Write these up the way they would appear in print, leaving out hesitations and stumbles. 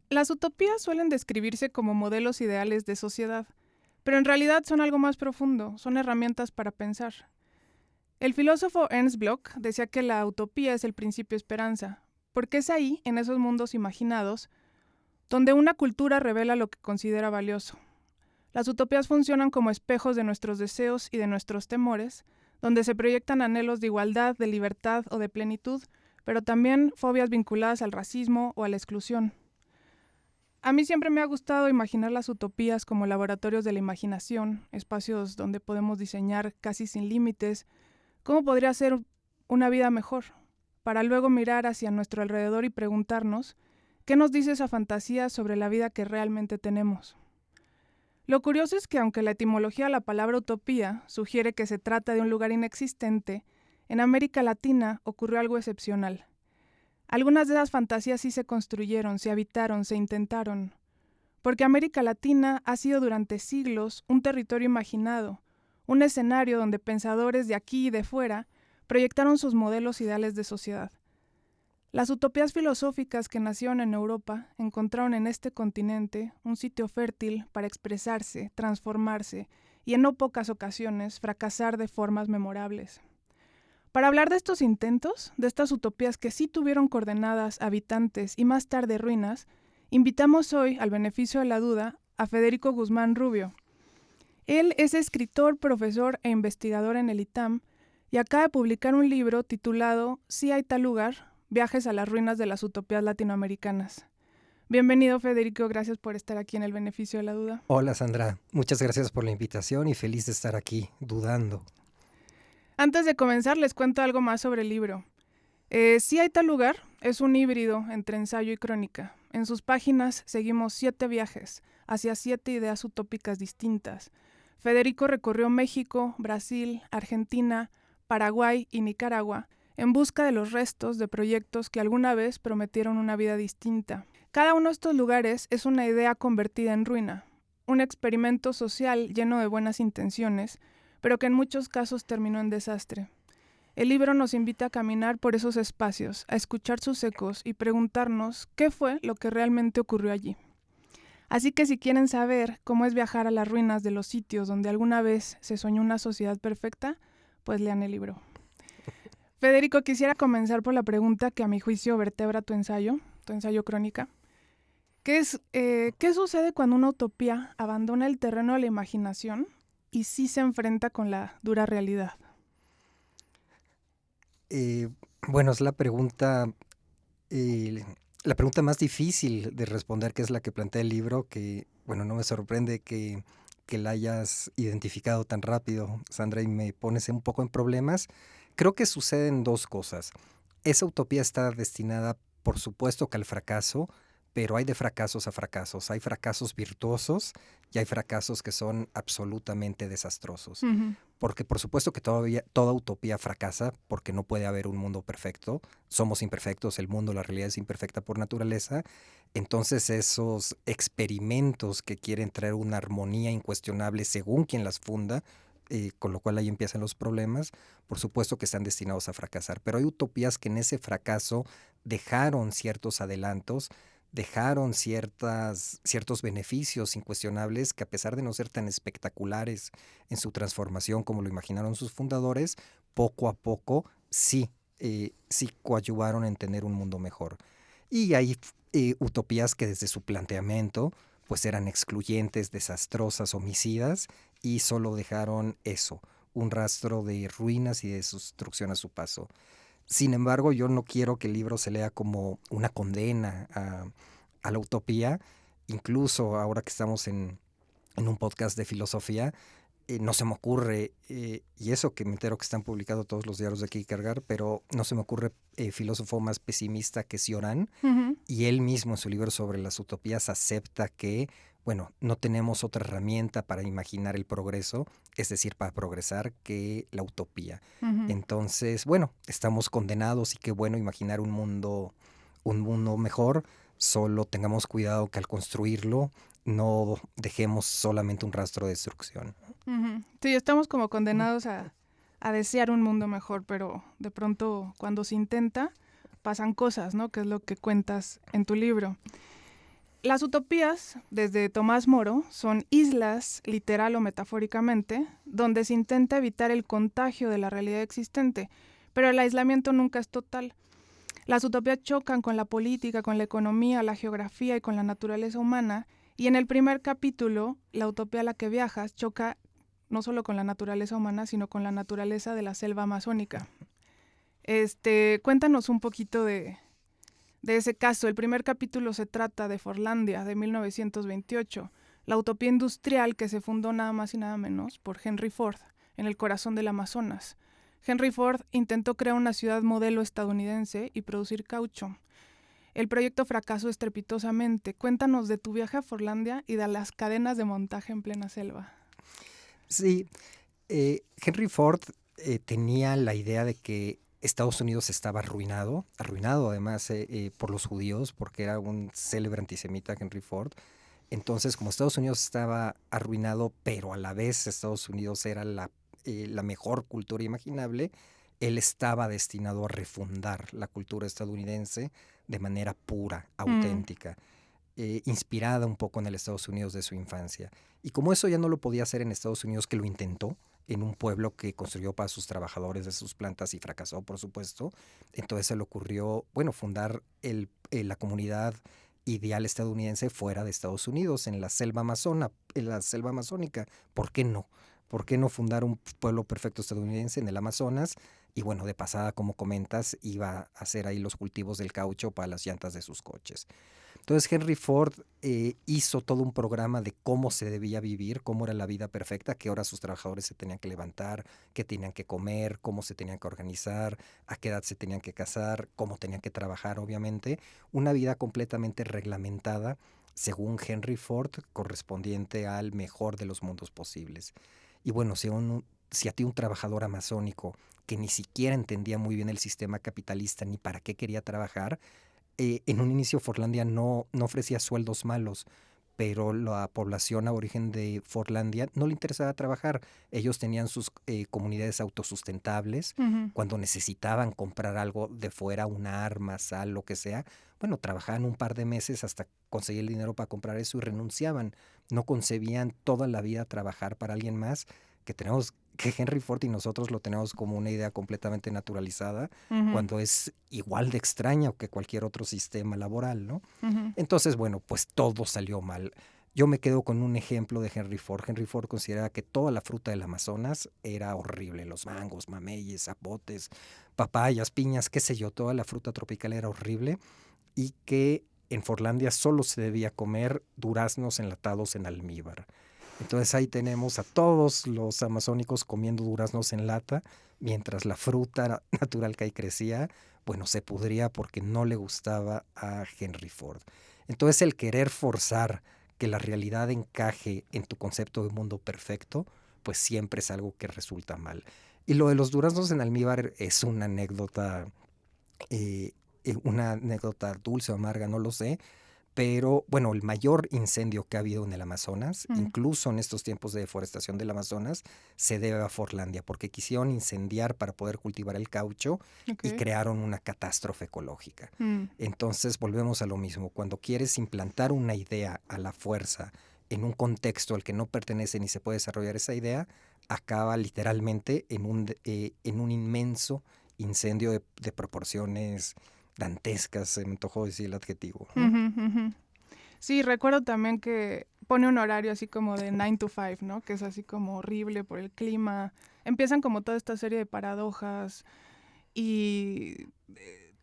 Las utopías suelen describirse como modelos ideales de sociedad, pero en realidad son algo más profundo, son herramientas para pensar. El filósofo Ernst Bloch decía que la utopía es el principio esperanza, porque es ahí, en esos mundos imaginados, donde una cultura revela lo que considera valioso. Las utopías funcionan como espejos de nuestros deseos y de nuestros temores, donde se proyectan anhelos de igualdad, de libertad o de plenitud, pero también fobias vinculadas al racismo o a la exclusión. A mí siempre me ha gustado imaginar las utopías como laboratorios de la imaginación, espacios donde podemos diseñar casi sin límites cómo podría ser una vida mejor, para luego mirar hacia nuestro alrededor y preguntarnos qué nos dice esa fantasía sobre la vida que realmente tenemos. Lo curioso es que aunque la etimología de la palabra utopía sugiere que se trata de un lugar inexistente, en América Latina ocurrió algo excepcional. Algunas de esas fantasías sí se construyeron, se habitaron, se intentaron, porque América Latina ha sido durante siglos un territorio imaginado, un escenario donde pensadores de aquí y de fuera proyectaron sus modelos ideales de sociedad. Las utopías filosóficas que nacieron en Europa encontraron en este continente un sitio fértil para expresarse, transformarse y en no pocas ocasiones fracasar de formas memorables. Para hablar de estos intentos, de estas utopías que sí tuvieron coordenadas, habitantes y más tarde ruinas, invitamos hoy, al beneficio de la duda, a Federico Guzmán Rubio. Él es escritor, profesor e investigador en el ITAM y acaba de publicar un libro titulado Sí hay tal lugar, viajes a las ruinas de las utopías latinoamericanas. Bienvenido, Federico, gracias por estar aquí en el beneficio de la duda. Hola Sandra, muchas gracias por la invitación y feliz de estar aquí, dudando. Antes de comenzar, les cuento algo más sobre el libro. Sí hay tal lugar es un híbrido entre ensayo y crónica. En sus páginas seguimos 7 viajes hacia 7 ideas utópicas distintas. Federico recorrió México, Brasil, Argentina, Paraguay y Nicaragua en busca de los restos de proyectos que alguna vez prometieron una vida distinta. Cada uno de estos lugares es una idea convertida en ruina, un experimento social lleno de buenas intenciones, pero que en muchos casos terminó en desastre. El libro nos invita a caminar por esos espacios, a escuchar sus ecos y preguntarnos qué fue lo que realmente ocurrió allí. Así que si quieren saber cómo es viajar a las ruinas de los sitios donde alguna vez se soñó una sociedad perfecta, pues lean el libro. Federico, quisiera comenzar por la pregunta que a mi juicio vertebra tu ensayo crónica. ¿Qué sucede cuando una utopía abandona el terreno de la imaginación y sí se enfrenta con la dura realidad? Bueno, es eh, la pregunta más difícil de responder, que es la que plantea el libro, que, bueno, no me sorprende que la hayas identificado tan rápido, Sandra, y me pones un poco en problemas. Creo que suceden dos cosas. Esa utopía está destinada, por supuesto, que al fracaso, pero hay de fracasos a fracasos. Hay fracasos virtuosos y hay fracasos que son absolutamente desastrosos. Uh-huh. Porque por supuesto que toda utopía fracasa, porque no puede haber un mundo perfecto. Somos imperfectos, el mundo, la realidad es imperfecta por naturaleza. Entonces esos experimentos que quieren traer una armonía incuestionable según quien las funda, con lo cual ahí empiezan los problemas, por supuesto que están destinados a fracasar. Pero hay utopías que en ese fracaso dejaron ciertos adelantos, dejaron ciertos beneficios incuestionables que, a pesar de no ser tan espectaculares en su transformación como lo imaginaron sus fundadores, poco a poco sí coadyuvaron en tener un mundo mejor. Y hay utopías que desde su planteamiento pues eran excluyentes, desastrosas, homicidas, y solo dejaron eso, un rastro de ruinas y de destrucción a su paso. Sin embargo, yo no quiero que el libro se lea como una condena a la utopía. Incluso ahora que estamos en un podcast de filosofía, no se me ocurre, y eso que me entero que están publicados todos los diarios de Kierkegaard, pero no se me ocurre filósofo más pesimista que Cioran, Uh-huh. y él mismo en su libro sobre las utopías acepta que, bueno, no tenemos otra herramienta para imaginar el progreso, es decir, para progresar, que la utopía. Uh-huh. Entonces, bueno, estamos condenados y qué bueno imaginar un mundo mejor, solo tengamos cuidado que al construirlo no dejemos solamente un rastro de destrucción. Uh-huh. Sí, estamos como condenados a desear un mundo mejor, pero de pronto cuando se intenta pasan cosas, ¿no? Que es lo que cuentas en tu libro. Las utopías, desde Tomás Moro, son islas, literal o metafóricamente, donde se intenta evitar el contagio de la realidad existente, pero el aislamiento nunca es total. Las utopías chocan con la política, con la economía, la geografía y con la naturaleza humana, y en el primer capítulo, la utopía a la que viajas choca no solo con la naturaleza humana, sino con la naturaleza de la selva amazónica. Cuéntanos un poquito de ese caso. El primer capítulo se trata de Forlandia, de 1928, la utopía industrial que se fundó nada más y nada menos por Henry Ford, en el corazón del Amazonas. Henry Ford intentó crear una ciudad modelo estadounidense y producir caucho. El proyecto fracasó estrepitosamente. Cuéntanos de tu viaje a Forlandia y de las cadenas de montaje en plena selva. Sí, Henry Ford tenía la idea de que Estados Unidos estaba arruinado además por los judíos, porque era un célebre antisemita Henry Ford. Entonces, como Estados Unidos estaba arruinado, pero a la vez Estados Unidos era la mejor cultura imaginable, él estaba destinado a refundar la cultura estadounidense de manera pura, auténtica, inspirada un poco en el Estados Unidos de su infancia. Y como eso ya no lo podía hacer en Estados Unidos, que lo intentó, en un pueblo que construyó para sus trabajadores de sus plantas y fracasó, por supuesto. Entonces se le ocurrió, fundar la comunidad ideal estadounidense fuera de Estados Unidos, en la selva amazónica. ¿Por qué no? ¿Por qué no fundar un pueblo perfecto estadounidense en el Amazonas? Y bueno, de pasada, como comentas, iba a hacer ahí los cultivos del caucho para las llantas de sus coches. Entonces Henry Ford hizo todo un programa de cómo se debía vivir, cómo era la vida perfecta, a qué horas sus trabajadores se tenían que levantar, qué tenían que comer, cómo se tenían que organizar, a qué edad se tenían que casar, cómo tenían que trabajar, obviamente. Una vida completamente reglamentada, según Henry Ford, correspondiente al mejor de los mundos posibles. Y bueno, si a ti un trabajador amazónico que ni siquiera entendía muy bien el sistema capitalista ni para qué quería trabajar, en un inicio Forlandia no ofrecía sueldos malos, pero la población aborigen de Forlandia no le interesaba trabajar. Ellos tenían sus comunidades autosustentables. Uh-huh. Cuando necesitaban comprar algo de fuera, una arma, sal, lo que sea, trabajaban un par de meses hasta conseguir el dinero para comprar eso y renunciaban. No concebían toda la vida trabajar para alguien más, que Henry Ford y nosotros lo tenemos como una idea completamente naturalizada, Uh-huh. cuando es igual de extraña que cualquier otro sistema laboral, ¿no? Uh-huh. Entonces, pues todo salió mal. Yo me quedo con un ejemplo de Henry Ford. Henry Ford consideraba que toda la fruta del Amazonas era horrible. Los mangos, mameyes, zapotes, papayas, piñas, qué sé yo, toda la fruta tropical era horrible, y que en Forlandia solo se debía comer duraznos enlatados en almíbar. Entonces ahí tenemos a todos los amazónicos comiendo duraznos en lata, mientras la fruta natural que ahí crecía, se pudría porque no le gustaba a Henry Ford. Entonces el querer forzar que la realidad encaje en tu concepto de mundo perfecto, pues siempre es algo que resulta mal. Y lo de los duraznos en almíbar es una anécdota dulce o amarga, no lo sé. Pero el mayor incendio que ha habido en el Amazonas, incluso en estos tiempos de deforestación del Amazonas, se debe a Forlandia, porque quisieron incendiar para poder cultivar el caucho, y crearon una catástrofe ecológica. Entonces volvemos a lo mismo. Cuando quieres implantar una idea a la fuerza en un contexto al que no pertenece ni se puede desarrollar esa idea, acaba literalmente en un inmenso incendio de proporciones dantescas, se me antojó decir el adjetivo, ¿no? Uh-huh, uh-huh. Sí, recuerdo también que pone un horario así como de 9 to 5, ¿no? Que es así como horrible por el clima. Empiezan como toda esta serie de paradojas, y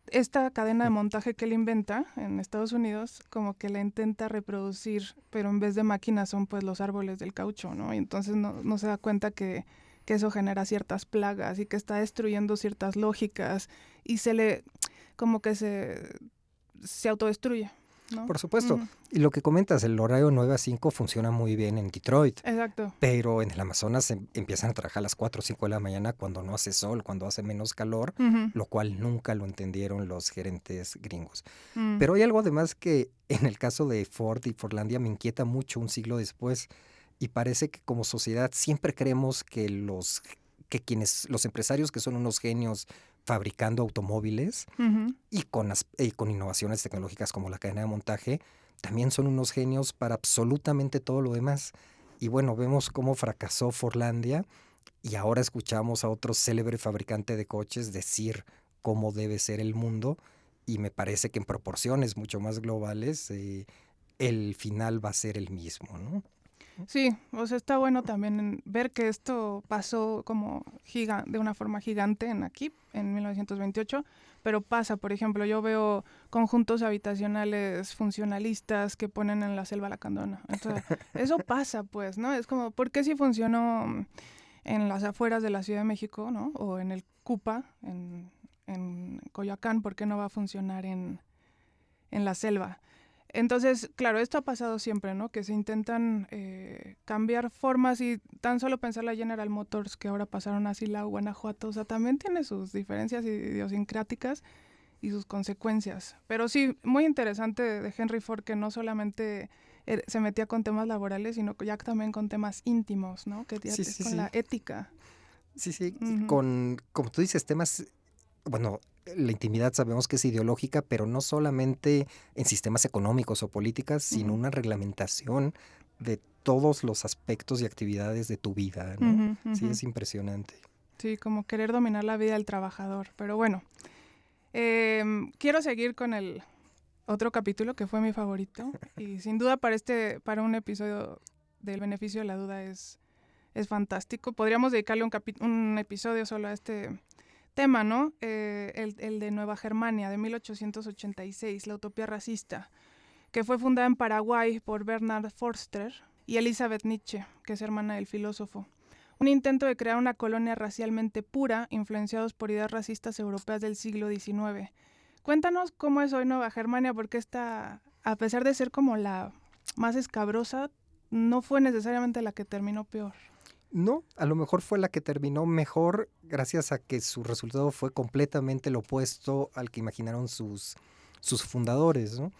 esta cadena de montaje que él inventa en Estados Unidos como que la intenta reproducir, pero en vez de máquinas son pues los árboles del caucho, ¿no? Y entonces no se da cuenta que eso genera ciertas plagas y que está destruyendo ciertas lógicas, y como que se autodestruye, ¿no? Por supuesto. Uh-huh. Y lo que comentas, el horario 9 a 5 funciona muy bien en Detroit. Exacto. Pero en el Amazonas empiezan a trabajar a las 4 o 5 de la mañana, cuando no hace sol, cuando hace menos calor, Uh-huh. lo cual nunca lo entendieron los gerentes gringos. Pero hay algo además que en el caso de Ford y Forlandia me inquieta mucho un siglo después, y parece que como sociedad siempre creemos que los empresarios, que son unos genios fabricando automóviles Ujú. y con innovaciones tecnológicas como la cadena de montaje, también son unos genios para absolutamente todo lo demás. Y bueno, vemos cómo fracasó Forlandia y ahora escuchamos a otro célebre fabricante de coches decir cómo debe ser el mundo, y me parece que en proporciones mucho más globales el final va a ser el mismo, ¿no? Sí, o sea, está bueno también ver que esto pasó como de una forma gigante aquí, en 1928, pero pasa, por ejemplo, yo veo conjuntos habitacionales funcionalistas que ponen en la selva lacandona. Entonces, eso pasa, pues, ¿no? Es como, ¿por qué si funcionó en las afueras de la Ciudad de México, ¿no? O en el Cupa, en Coyoacán, ¿por qué no va a funcionar en la selva? Entonces, claro, esto ha pasado siempre, ¿no? Que se intentan cambiar formas y tan solo pensar la General Motors, que ahora pasaron a Silao, Guanajuato, o sea, también tiene sus diferencias idiosincráticas y sus consecuencias. Pero sí, muy interesante de Henry Ford que no solamente se metía con temas laborales, sino que ya también con temas íntimos, ¿no? Que ya Sí, es sí, con sí. la ética. Sí, sí. Y Ujú, como tú dices, temas, bueno, la intimidad sabemos que es ideológica, pero no solamente en sistemas económicos o políticas, sino ujú, una reglamentación de todos los aspectos y actividades de tu vida, ¿no? ujú, Sí, ujú. es impresionante. Sí, como querer dominar la vida del trabajador. Pero bueno, quiero seguir con el otro capítulo que fue mi favorito y sin duda para un episodio del beneficio de la duda es fantástico. Podríamos dedicarle un episodio solo a este tema, ¿no? El de Nueva Germania de 1886, la utopía racista, que fue fundada en Paraguay por Bernard Forster y Elizabeth Nietzsche, que es hermana del filósofo. Un intento de crear una colonia racialmente pura, influenciados por ideas racistas europeas del siglo XIX. Cuéntanos cómo es hoy Nueva Germania, porque esta, a pesar de ser como la más escabrosa, no fue necesariamente la que terminó peor. No, a lo mejor fue la que terminó mejor gracias a que su resultado fue completamente lo opuesto al que imaginaron sus fundadores, ¿no?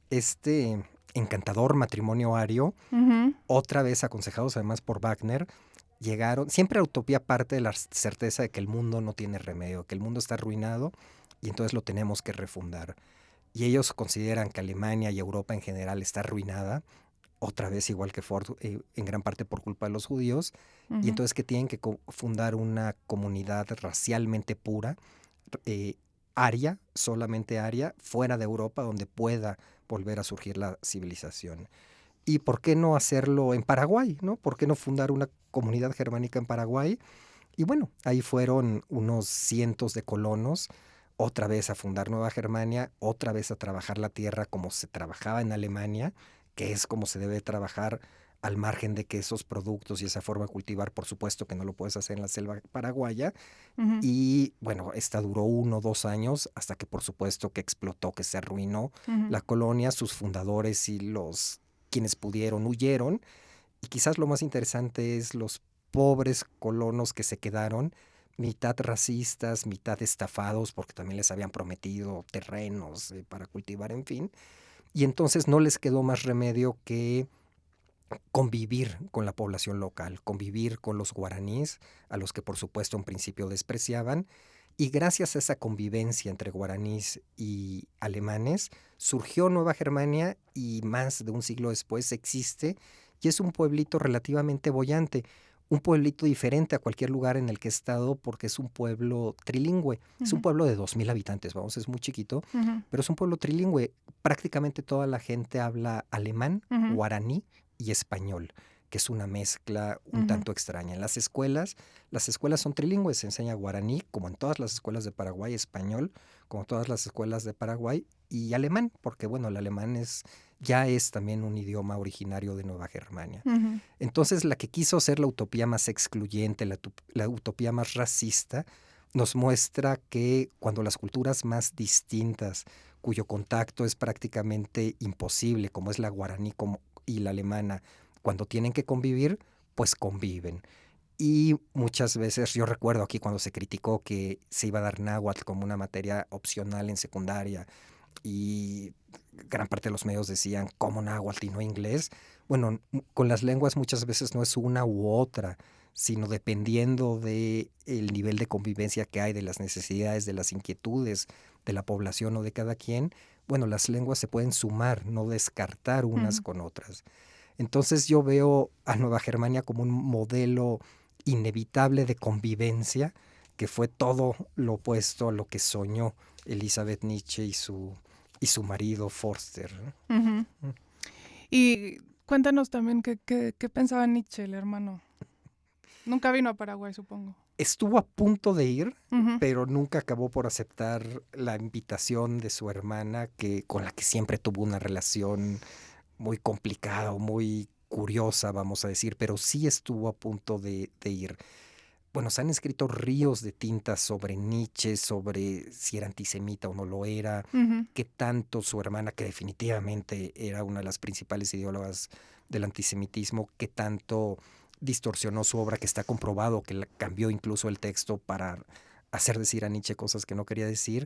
Este encantador matrimonio ario, Ujú, otra vez aconsejados además por Wagner, llegaron, siempre la utopía parte de la certeza de que el mundo no tiene remedio, que el mundo está arruinado y entonces lo tenemos que refundar. Y ellos consideran que Alemania y Europa en general está arruinada, otra vez igual que Ford, en gran parte por culpa de los judíos, y ujú, entonces que tienen que fundar una comunidad racialmente pura, eh, aria, solamente aria, fuera de Europa, donde pueda volver a surgir la civilización. ¿Y por qué no hacerlo en Paraguay, no? ¿Por qué no fundar una comunidad germánica en Paraguay? Y bueno, ahí fueron unos cientos de colonos, otra vez a fundar Nueva Germania, otra vez a trabajar la tierra como se trabajaba en Alemania, que es como se debe trabajar, al margen de que esos productos y esa forma de cultivar, por supuesto que no lo puedes hacer en la selva paraguaya. ujú, Y bueno, esta duró 1 o 2 años hasta que por supuesto que explotó, que se arruinó ujú. la colonia, sus fundadores y los quienes pudieron huyeron. Y quizás lo más interesante es los pobres colonos que se quedaron, mitad racistas, mitad estafados, porque también les habían prometido terrenos para cultivar, en fin. Y entonces no les quedó más remedio que convivir con la población local, convivir con los guaraníes, a los que por supuesto en principio despreciaban, y gracias a esa convivencia entre guaraníes y alemanes, surgió Nueva Germania y más de un siglo después existe y es un pueblito relativamente boyante, un pueblito diferente a cualquier lugar en el que he estado porque es un pueblo trilingüe, es un Ujú, pueblo de 2000 habitantes, vamos, es muy chiquito, ujú, pero es un pueblo trilingüe, prácticamente toda la gente habla alemán, ujú, guaraní y español, que es una mezcla un ujú, tanto extraña. En las escuelas son trilingües, se enseña guaraní, como en todas las escuelas de Paraguay, español, como todas las escuelas de Paraguay, y alemán, porque bueno, el alemán ya es también un idioma originario de Nueva Germania. ujú, Entonces, la que quiso ser la utopía más excluyente, la utopía más racista, nos muestra que cuando las culturas más distintas, cuyo contacto es prácticamente imposible, como es la guaraní y la alemana, cuando tienen que convivir, pues conviven. Y muchas veces, yo recuerdo aquí cuando se criticó que se iba a dar náhuatl como una materia opcional en secundaria, y gran parte de los medios decían, ¿cómo náhuatl y no inglés? Bueno, con las lenguas muchas veces no es una u otra, sino dependiendo de el nivel de convivencia que hay, de las necesidades, de las inquietudes de la población o de cada quien, bueno, las lenguas se pueden sumar, no descartar unas con otras. Entonces yo veo a Nueva Germania como un modelo inevitable de convivencia, que fue todo lo opuesto a lo que soñó Elisabeth Nietzsche y su marido Forster, ¿no? Ujú. Y cuéntanos también qué pensaba Nietzsche, el hermano. Nunca vino a Paraguay, supongo. Estuvo a punto de ir, Ujú. pero nunca acabó por aceptar la invitación de su hermana, con la que siempre tuvo una relación muy complicada o muy curiosa, vamos a decir, pero sí estuvo a punto de ir. Bueno, se han escrito ríos de tintas sobre Nietzsche, sobre si era antisemita o no lo era, Ujú. qué tanto su hermana, que definitivamente era una de las principales ideólogas del antisemitismo, qué tanto distorsionó su obra, que está comprobado que cambió incluso el texto para hacer decir a Nietzsche cosas que no quería decir.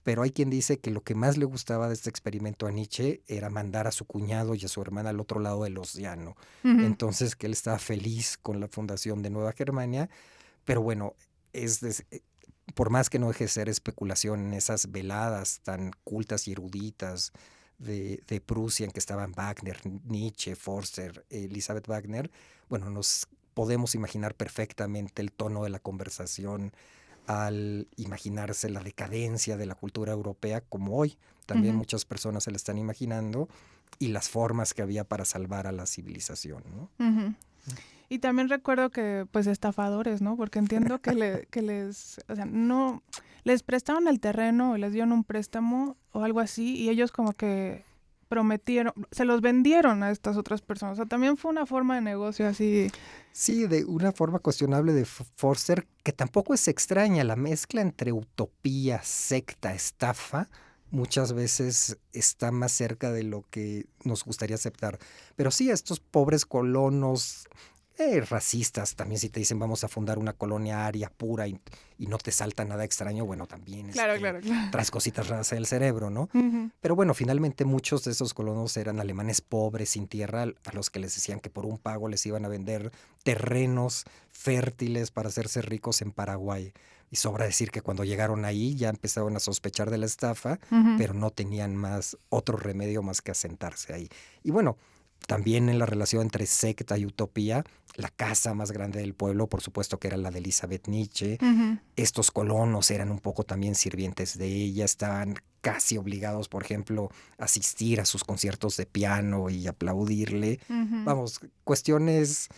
Pero hay quien dice que lo que más le gustaba de este experimento a Nietzsche era mandar a su cuñado y a su hermana al otro lado del océano. Ujú. Entonces que él estaba feliz con la fundación de Nueva Germania, pero bueno, por más que no deje de ser especulación en esas veladas tan cultas y eruditas de Prusia, en que estaban Wagner, Nietzsche, Forster, Elizabeth Wagner, bueno, nos podemos imaginar perfectamente el tono de la conversación al imaginarse la decadencia de la cultura europea como hoy. También Ujú. muchas personas se la están imaginando, y las formas que había para salvar a la civilización, ¿no? Ujú. Y también recuerdo que, pues, estafadores, ¿no? Porque entiendo que les, o sea, no, les prestaron el terreno o les dieron un préstamo o algo así y ellos como que prometieron, se los vendieron a estas otras personas. O sea, también fue una forma de negocio así. Sí, de una forma cuestionable de Forster, que tampoco es extraña. La mezcla entre utopía, secta, estafa, muchas veces está más cerca de lo que nos gustaría aceptar. Pero sí, estos pobres colonos racistas, también si te dicen vamos a fundar una colonia aria pura y no te salta nada extraño, bueno, también Claro, claro, claro. traes cositas raras en el cerebro, ¿no? Ujú. Pero bueno, finalmente muchos de esos colonos eran alemanes pobres, sin tierra, a los que les decían que por un pago les iban a vender terrenos fértiles para hacerse ricos en Paraguay. Y sobra decir que cuando llegaron ahí ya empezaron a sospechar de la estafa, Ujú. pero no tenían más otro remedio más que asentarse ahí. Y bueno, también en la relación entre secta y utopía, la casa más grande del pueblo, por supuesto que era la de Elizabeth Nietzsche. Ujú. Estos colonos eran un poco también sirvientes de ella, estaban casi obligados, por ejemplo, a asistir a sus conciertos de piano y aplaudirle. Ujú. Vamos, cuestiones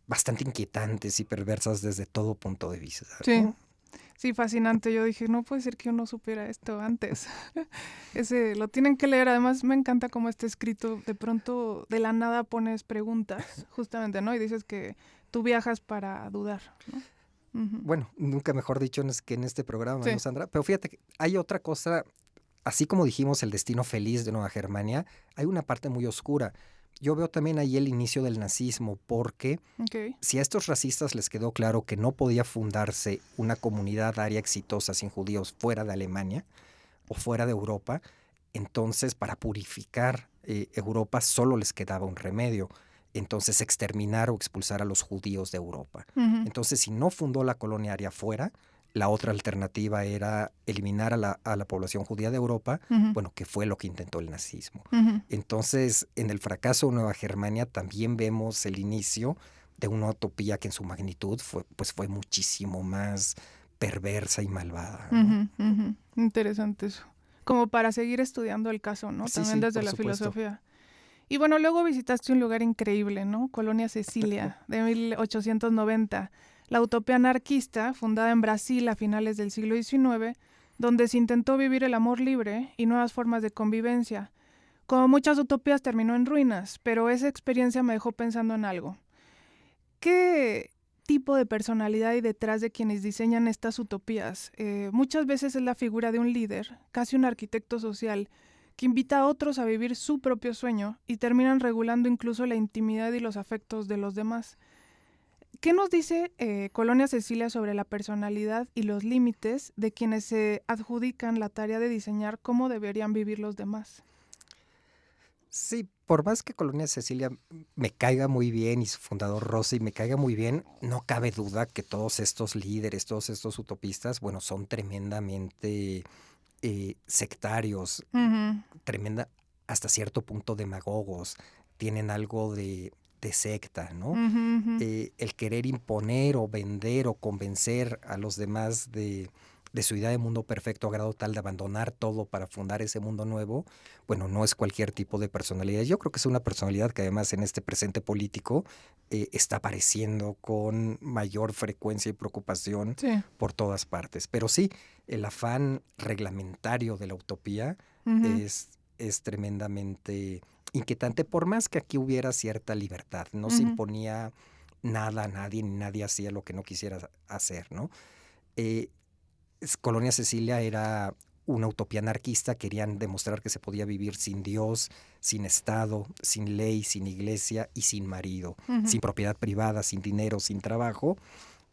bastante inquietantes y perversas desde todo punto de vista, Sí. ¿no? Sí, fascinante. Yo dije, no puede ser que uno supiera esto antes. Ese lo tienen que leer. Además, me encanta cómo está escrito. De pronto, de la nada pones preguntas, justamente, ¿no? Y dices que tú viajas para dudar, ¿no? Ujú. Bueno, nunca mejor dicho que en este programa, ¿no, Sí. Sandra? Pero fíjate que hay otra cosa, así como dijimos el destino feliz de Nueva Germania, hay una parte muy oscura. Yo veo también ahí el inicio del nazismo, porque Ok. si a estos racistas les quedó claro que no podía fundarse una comunidad aria exitosa sin judíos fuera de Alemania o fuera de Europa, entonces para purificar Europa solo les quedaba un remedio. Entonces exterminar o expulsar a los judíos de Europa. Ujú. Entonces, si no fundó la colonia aria fuera, la otra alternativa era eliminar a la población judía de Europa, Ujú. bueno, que fue lo que intentó el nazismo. Ujú. Entonces, en el fracaso de Nueva Germania también vemos el inicio de una utopía que en su magnitud fue muchísimo más perversa y malvada, ¿no? Ujú. Ujú. Interesante eso. Como para seguir estudiando el caso, ¿no? Sí, También sí, desde por la supuesto. filosofía. Y bueno, luego visitaste un lugar increíble, ¿no? Colonia Cecilia, de 1890. La utopía anarquista, fundada en Brasil a finales del siglo XIX, donde se intentó vivir el amor libre y nuevas formas de convivencia. Como muchas utopías terminó en ruinas, pero esa experiencia me dejó pensando en algo. ¿Qué tipo de personalidad hay detrás de quienes diseñan estas utopías? Muchas veces es la figura de un líder, casi un arquitecto social, que invita a otros a vivir su propio sueño y terminan regulando incluso la intimidad y los afectos de los demás. ¿Qué nos dice Colonia Cecilia sobre la personalidad y los límites de quienes se adjudican la tarea de diseñar cómo deberían vivir los demás? Sí, por más que Colonia Cecilia me caiga muy bien y su fundador Rossi me caiga muy bien, no cabe duda que todos estos líderes, todos estos utopistas, bueno, son tremendamente sectarios, Ujú, tremenda, hasta cierto punto demagogos, tienen algo de secta, ¿no? ujú, ujú, El querer imponer o vender o convencer a los demás de su idea de mundo perfecto a grado tal de abandonar todo para fundar ese mundo nuevo, bueno, no es cualquier tipo de personalidad. Yo creo que es una personalidad que además en este presente político está apareciendo con mayor frecuencia y preocupación sí, por todas partes. Pero sí, el afán reglamentario de la utopía ujú, es tremendamente inquietante, por más que aquí hubiera cierta libertad, no se ujú, imponía nada a nadie, ni nadie hacía lo que no quisiera hacer, ¿no? Eh, Colonia Cecilia era una utopía anarquista, querían demostrar que se podía vivir sin Dios, sin Estado, sin ley, sin iglesia y sin marido, ujú. sin propiedad privada, sin dinero, sin trabajo.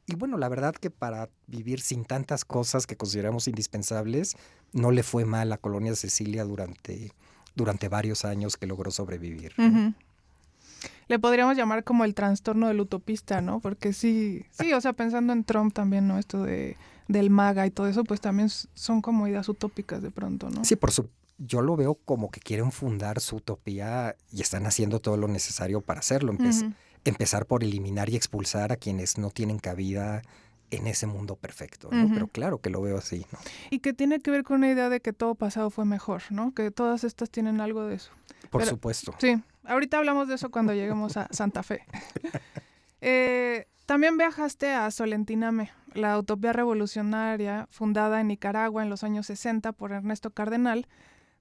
Y bueno, la verdad que para vivir sin tantas cosas que consideramos indispensables, no le fue mal a Colonia Cecilia durante varios años que logró sobrevivir, ¿no? Ujú. Le podríamos llamar como el trastorno del utopista, ¿no? Porque sí, sí, o sea, pensando en Trump también, ¿no? Esto del MAGA y todo eso, pues también son como ideas utópicas de pronto, ¿no? Sí, yo lo veo como que quieren fundar su utopía y están haciendo todo lo necesario para hacerlo. Ujú. Empezar por eliminar y expulsar a quienes no tienen cabida en ese mundo perfecto, ¿no? Pero Ujú. claro que lo veo así, ¿no? Y que tiene que ver con una idea de que todo pasado fue mejor, ¿no? Que todas estas tienen algo de eso. Por Pero supuesto. sí, ahorita hablamos de eso cuando lleguemos a Santa Fe. También viajaste a Solentiname, la utopía revolucionaria fundada en Nicaragua en los años 60 por Ernesto Cardenal,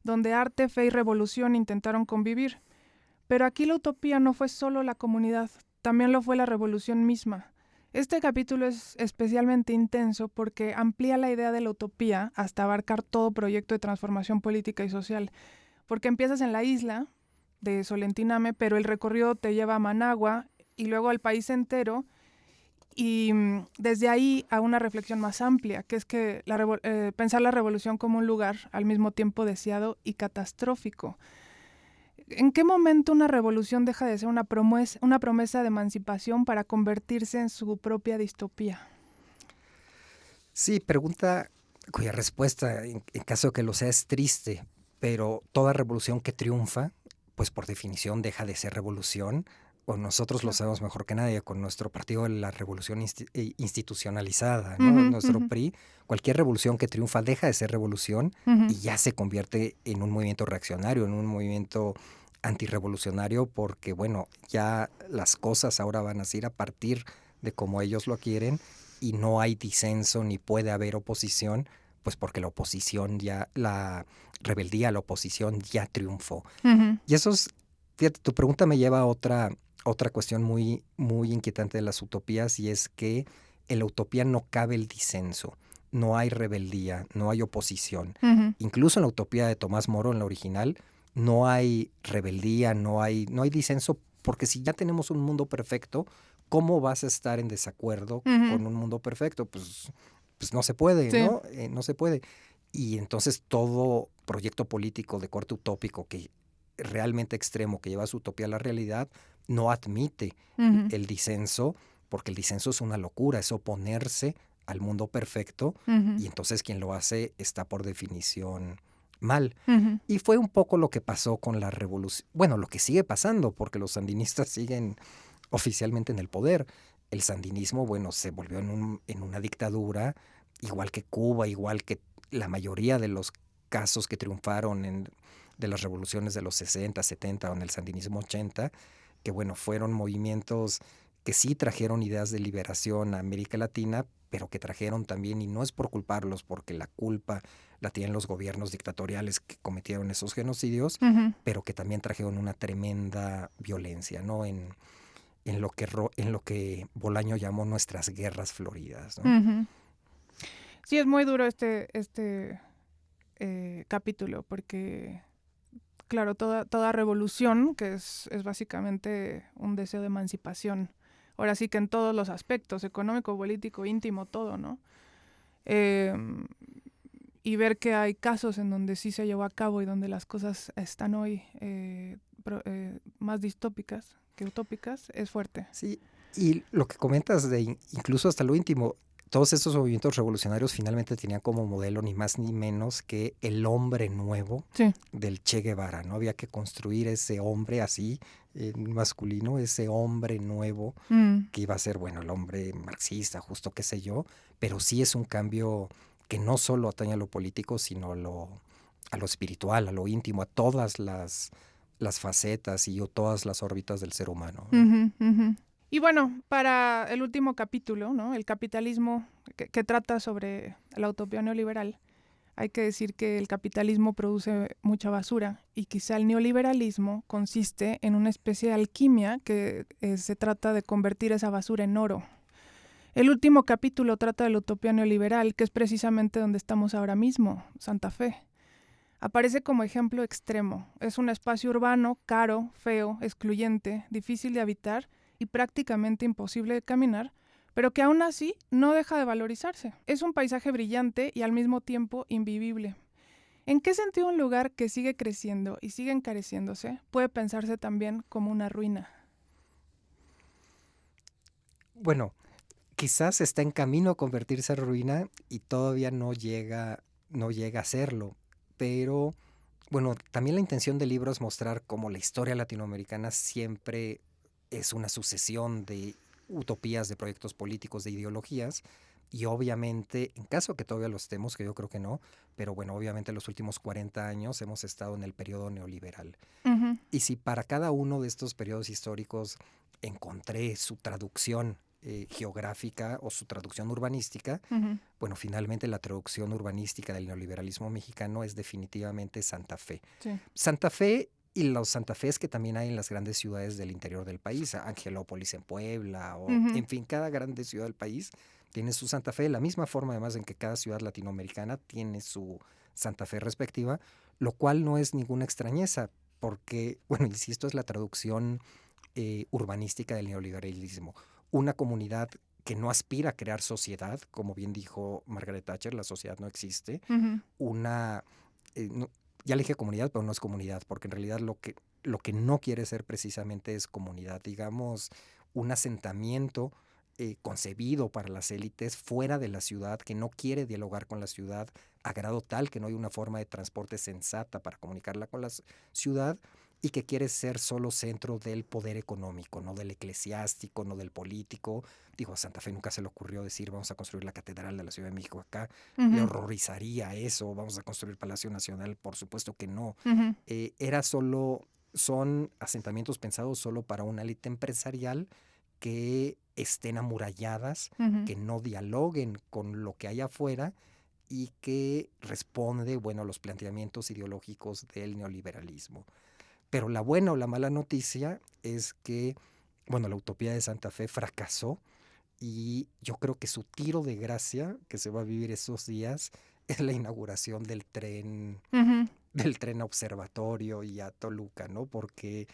donde arte, fe y revolución intentaron convivir. Pero aquí la utopía no fue solo la comunidad, también lo fue la revolución misma. Este capítulo es especialmente intenso porque amplía la idea de la utopía hasta abarcar todo proyecto de transformación política y social. Porque empiezas en la isla de Solentiname, pero el recorrido te lleva a Managua y luego al país entero y desde ahí a una reflexión más amplia, que es que pensar la revolución como un lugar al mismo tiempo deseado y catastrófico. ¿En qué momento una revolución deja de ser una promesa de emancipación para convertirse en su propia distopía? Sí, pregunta cuya respuesta, en caso de que lo sea, es triste, pero toda revolución que triunfa, pues por definición deja de ser revolución, o nosotros lo Claro. sabemos mejor que nadie, con nuestro partido la revolución institucionalizada, ¿no? Ujú, Nuestro ujú, PRI, cualquier revolución que triunfa deja de ser revolución ujú, y ya se convierte en un movimiento reaccionario, en un movimiento antirrevolucionario, porque bueno, ya las cosas ahora van a ser a partir de como ellos lo quieren y no hay disenso ni puede haber oposición, pues porque la oposición ya, la rebeldía, la oposición ya triunfó. ujú, Y eso es, fíjate, tu pregunta me lleva a otra cuestión muy, muy inquietante de las utopías y es que en la utopía no cabe el disenso, no hay rebeldía, no hay oposición. ujú, Incluso en la utopía de Tomás Moro, en la original, no hay rebeldía, no hay disenso, porque si ya tenemos un mundo perfecto, ¿cómo vas a estar en desacuerdo ujú. con un mundo perfecto? Pues no se puede, Sí. ¿no? No se puede. Y entonces todo proyecto político de corte utópico que realmente extremo que lleva su utopía a la realidad no admite Ujú, el disenso, porque el disenso es una locura, es oponerse al mundo perfecto ujú, y entonces quien lo hace está por definición mal. ujú, Y fue un poco lo que pasó con la revolución, bueno, lo que sigue pasando, porque los sandinistas siguen oficialmente en el poder. El sandinismo, bueno, se volvió en una dictadura, igual que Cuba, igual que la mayoría de los casos que triunfaron de las revoluciones de los 60, 70 o en el sandinismo 80, que bueno, fueron movimientos que sí trajeron ideas de liberación a América Latina, pero que trajeron también, y no es por culparlos, porque la culpa la tienen los gobiernos dictatoriales que cometieron esos genocidios, ujú, pero que también trajeron una tremenda violencia, ¿no? En lo que Bolaño llamó nuestras guerras floridas, ¿no? ujú. Sí, es muy duro este capítulo porque, claro, toda revolución, que es básicamente un deseo de emancipación, ahora sí que en todos los aspectos, económico, político, íntimo, todo, ¿no? Eh, y ver que hay casos en donde sí se llevó a cabo y donde las cosas están hoy más distópicas que utópicas es fuerte. Sí, y lo que comentas de incluso hasta lo íntimo, todos estos movimientos revolucionarios finalmente tenían como modelo ni más ni menos que el hombre nuevo Sí. del Che Guevara, ¿no? Había que construir ese hombre así, masculino, ese hombre nuevo que iba a ser, bueno, el hombre marxista, justo qué sé yo, pero sí es un cambio que no solo atañe a lo político, sino a lo espiritual, a lo íntimo, a todas las facetas y todas las órbitas del ser humano, ¿no? Y bueno, para el último capítulo, ¿no? El capitalismo que trata sobre la utopía neoliberal, hay que decir que el capitalismo produce mucha basura y quizá el neoliberalismo consiste en una especie de alquimia que se trata de convertir esa basura en oro. El último capítulo trata de la utopía neoliberal, que es precisamente donde estamos ahora mismo, Santa Fe. Aparece como ejemplo extremo. Es un espacio urbano, caro, feo, excluyente, difícil de habitar y prácticamente imposible de caminar, pero que aún así no deja de valorizarse. Es un paisaje brillante y al mismo tiempo invivible. ¿En qué sentido un lugar que sigue creciendo y sigue encareciéndose puede pensarse también como una ruina? Bueno, quizás está en camino a convertirse en ruina y todavía no llega a serlo, pero bueno, también la intención del libro es mostrar cómo la historia latinoamericana siempre es una sucesión de utopías, de proyectos políticos, de ideologías, y obviamente, en caso que todavía lo estemos, que yo creo que no, pero bueno, obviamente en los últimos 40 años hemos estado en el periodo neoliberal. Y si para cada uno de estos periodos históricos encontré su traducción geográfica o su traducción urbanística, bueno, finalmente la traducción urbanística del neoliberalismo mexicano es definitivamente Santa Fe. Sí. Santa Fe y los Santa Fes que también hay en las grandes ciudades del interior del país, Angelópolis en Puebla, o en fin, cada grande ciudad del país tiene su Santa Fe, de la misma forma además en que cada ciudad latinoamericana tiene su Santa Fe respectiva, lo cual no es ninguna extrañeza, porque, bueno, insisto, es la traducción urbanística del neoliberalismo. Una comunidad que no aspira a crear sociedad, como bien dijo Margaret Thatcher, la sociedad no existe. Ya le dije comunidad, pero no es comunidad, porque en realidad lo que no quiere ser precisamente es comunidad, digamos, un asentamiento concebido para las élites fuera de la ciudad, que no quiere dialogar con la ciudad a grado tal que no hay una forma de transporte sensata para comunicarla con la ciudad, y que quiere ser solo centro del poder económico, no del eclesiástico, no del político. Digo, a Santa Fe nunca se le ocurrió decir vamos a construir la Catedral de la Ciudad de México acá. Le horrorizaría eso, vamos a construir Palacio Nacional, por supuesto que no. Son asentamientos pensados solo para una élite empresarial que estén amuralladas, que no dialoguen con lo que hay afuera y que responde, bueno, a los planteamientos ideológicos del neoliberalismo. Pero la buena o la mala noticia es que, bueno, la utopía de Santa Fe fracasó y yo creo que su tiro de gracia que se va a vivir esos días es la inauguración del tren a Observatorio y a Toluca, ¿no? Porque,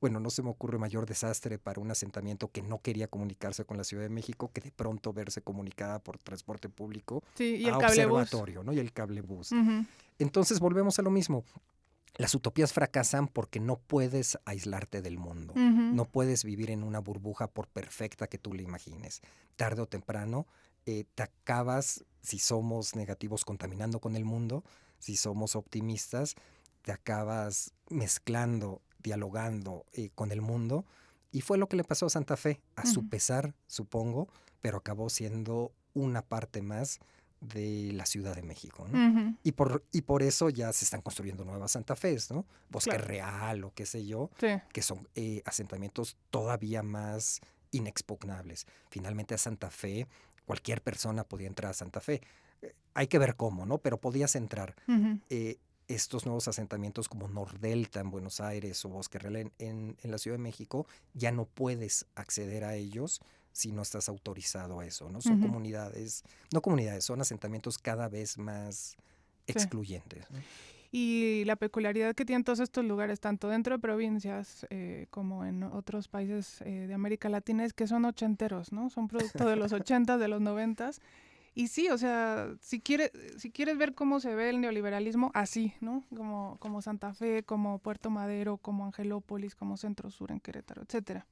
bueno, no se me ocurre mayor desastre para un asentamiento que no quería comunicarse con la Ciudad de México que de pronto verse comunicada por transporte público y a Observatorio, ¿no? Y el cablebús. Entonces volvemos a lo mismo. Las utopías fracasan porque no puedes aislarte del mundo. No puedes vivir en una burbuja por perfecta que tú le imagines. Tarde o temprano te acabas, si somos negativos, contaminando con el mundo. Si somos optimistas, te acabas mezclando, dialogando con el mundo. Y fue lo que le pasó a Santa Fe, a su pesar, supongo, pero acabó siendo una parte más de la Ciudad de México, ¿no? Y por eso ya se están construyendo nuevas Santa Fes, ¿no? Bosque Real o qué sé yo, que son asentamientos todavía más inexpugnables. Finalmente a Santa Fe, cualquier persona podía entrar a Santa Fe. Hay que ver cómo, ¿no? Pero podías entrar. Estos nuevos asentamientos como Nordelta en Buenos Aires o Bosque Real en la Ciudad de México, ya no puedes acceder a ellos si no estás autorizado a eso, ¿no? Son son asentamientos cada vez más excluyentes, ¿no? Y la peculiaridad que tienen todos estos lugares, tanto dentro de provincias como en otros países de América Latina, es que son ochenteros, ¿no? Son producto de los 80s, de los 90s, Y sí, o sea, si quieres ver cómo se ve el neoliberalismo, así, ¿no? Como Santa Fe, como Puerto Madero, como Angelópolis, como Centro Sur en Querétaro, etcétera.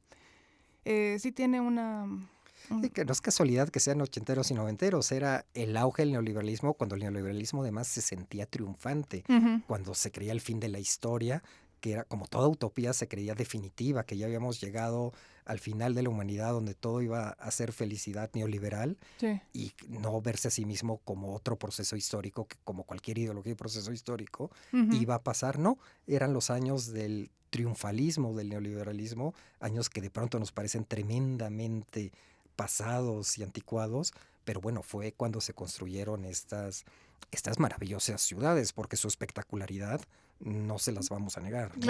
Sí tiene Y que no es casualidad que sean ochenteros y noventeros, era el auge del neoliberalismo cuando el neoliberalismo además se sentía triunfante, uh-huh. cuando se creía el fin de la historia, que era como toda utopía se creía definitiva, que ya habíamos llegado al final de la humanidad donde todo iba a ser felicidad neoliberal Sí. y no verse a sí mismo como otro proceso histórico, que como cualquier ideología y proceso histórico Uh-huh. iba a pasar. No, eran los años del triunfalismo del neoliberalismo, años que de pronto nos parecen tremendamente pasados y anticuados, pero bueno, fue cuando se construyeron estas maravillosas ciudades, porque su espectacularidad no se las vamos a negar, ¿no?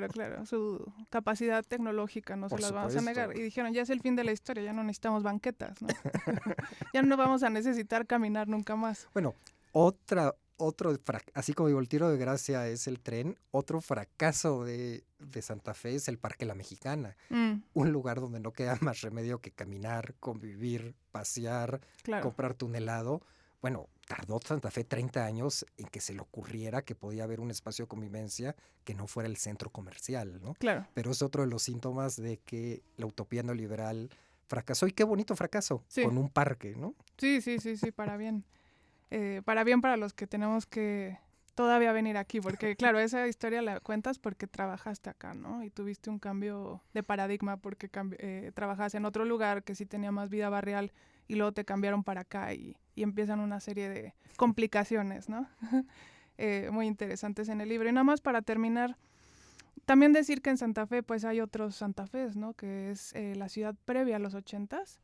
Claro. Su capacidad tecnológica no Por se las vamos a supuesto. negar. Y dijeron, ya es el fin de la historia, ya no necesitamos banquetas, ¿no? Ya no vamos a necesitar caminar nunca más. Bueno, así como digo, el tiro de gracia es el tren, otro fracaso de Santa Fe es el Parque La Mexicana, un lugar donde no queda más remedio que caminar, convivir, pasear, Claro. comprarte un helado. Bueno, tardó Santa Fe 30 años en que se le ocurriera que podía haber un espacio de convivencia que no fuera el centro comercial, ¿no? Claro. Pero es otro de los síntomas de que la utopía neoliberal fracasó, y qué bonito fracaso, Sí. con un parque, ¿no? Sí, para bien. Para bien para los que tenemos que todavía venir aquí, porque claro, esa historia la cuentas porque trabajaste acá, ¿no? Y tuviste un cambio de paradigma porque trabajas en otro lugar que sí tenía más vida barrial y luego te cambiaron para acá y empiezan una serie de complicaciones, ¿no? Muy interesantes en el libro. Y nada más para terminar, también decir que en Santa Fe pues hay otros Santa Fes, ¿no? Que es la ciudad previa a los 80s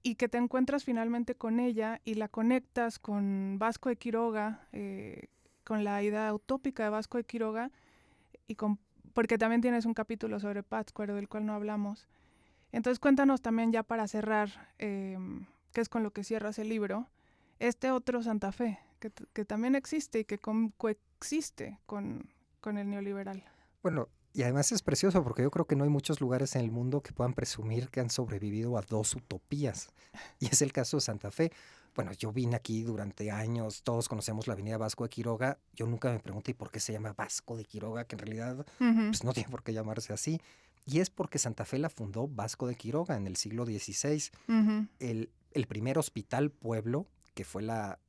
y que te encuentras finalmente con ella y la conectas con Vasco de Quiroga, con la idea utópica de Vasco de Quiroga, porque también tienes un capítulo sobre Pátzcuaro del cual no hablamos. Entonces cuéntanos también ya para cerrar, que es con lo que cierras el libro, este otro Santa Fe, que también existe y que coexiste con el neoliberal. Bueno, y además es precioso porque yo creo que no hay muchos lugares en el mundo que puedan presumir que han sobrevivido a dos utopías. Y es el caso de Santa Fe. Bueno, yo vine aquí durante años, todos conocemos la avenida Vasco de Quiroga. Yo nunca me pregunté por qué se llama Vasco de Quiroga, que en realidad pues no tiene por qué llamarse así. Y es porque Santa Fe la fundó Vasco de Quiroga en el siglo XVI. El primer hospital pueblo, que fue la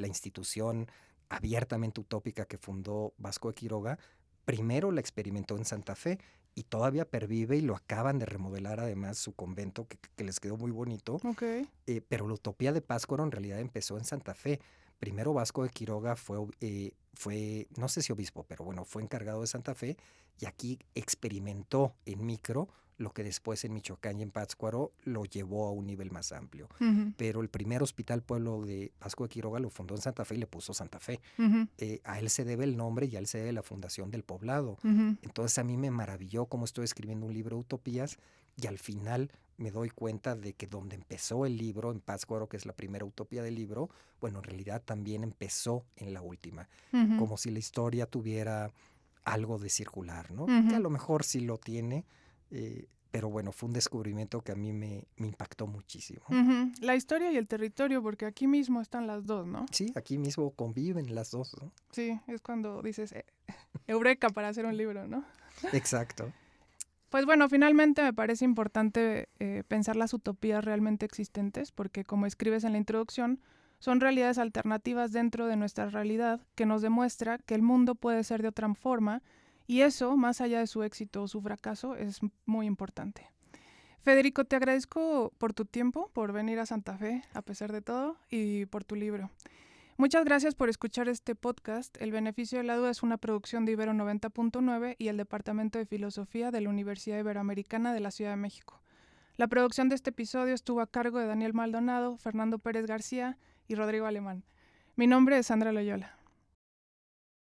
institución abiertamente utópica que fundó Vasco de Quiroga, primero la experimentó en Santa Fe y todavía pervive y lo acaban de remodelar además su convento que les quedó muy bonito. Okay. Pero la utopía de Pátzcuaro en realidad empezó en Santa Fe. Primero Vasco de Quiroga fue, no sé si obispo, pero bueno, fue encargado de Santa Fe y aquí experimentó en micro lo que después en Michoacán y en Pátzcuaro lo llevó a un nivel más amplio. Pero el primer hospital pueblo de Vasco de Quiroga lo fundó en Santa Fe y le puso Santa Fe. A él se debe el nombre y a él se debe la fundación del poblado. Entonces a mí me maravilló cómo estoy escribiendo un libro de utopías y al final me doy cuenta de que donde empezó el libro, en Pátzcuaro, que es la primera utopía del libro, bueno, en realidad también empezó en la última. Como si la historia tuviera algo de circular, ¿no? Que a lo mejor sí lo tiene, pero bueno, fue un descubrimiento que a mí me impactó muchísimo. La historia y el territorio, porque aquí mismo están las dos, ¿no? Sí, aquí mismo conviven las dos, ¿no? Sí, es cuando dices, eureka para hacer un libro, ¿no? Exacto. Pues bueno, finalmente me parece importante pensar las utopías realmente existentes, porque como escribes en la introducción, son realidades alternativas dentro de nuestra realidad que nos demuestra que el mundo puede ser de otra forma y eso, más allá de su éxito o su fracaso, es muy importante. Federico, te agradezco por tu tiempo, por venir a Santa Fe, a pesar de todo, y por tu libro. Muchas gracias por escuchar este podcast. El Beneficio de la Duda es una producción de Ibero 90.9 y el Departamento de Filosofía de la Universidad Iberoamericana de la Ciudad de México. La producción de este episodio estuvo a cargo de Daniel Maldonado, Fernando Pérez García y Rodrigo Alemán. Mi nombre es Sandra Loyola.